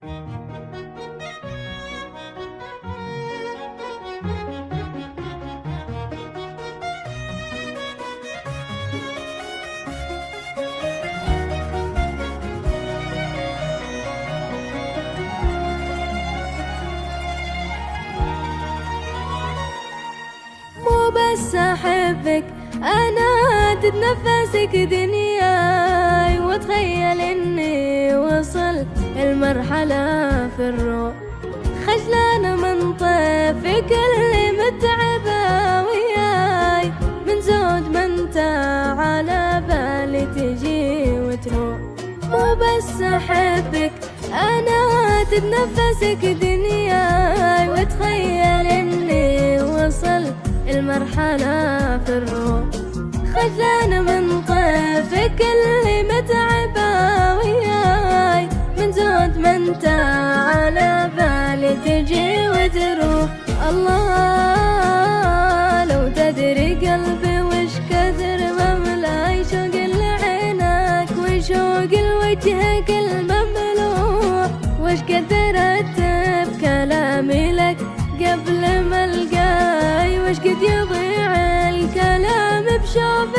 مو بس أحبك أنا تتنفسك دنياي، وأتخيل إني وصل المرحلة في الروح، خجلانة من طيفك اللي متعبة وياي، من زود ما انت على بالي تجي وتروح. مو بس أحبك أنا تتنفسك دنياي، وأتخيل إني وصل المرحلة في الروح، خجلانة من طيفك اللي متعبة وياي، من زود ما انت على بالي تجي وتروح. الله لو تدري قلبي وش كثر مملاي شوق لعينك وشوق لوجهك المملوح، وش كثرت بكلامي لك قبل ما القاي، وش قد يضيع الكلام بشوف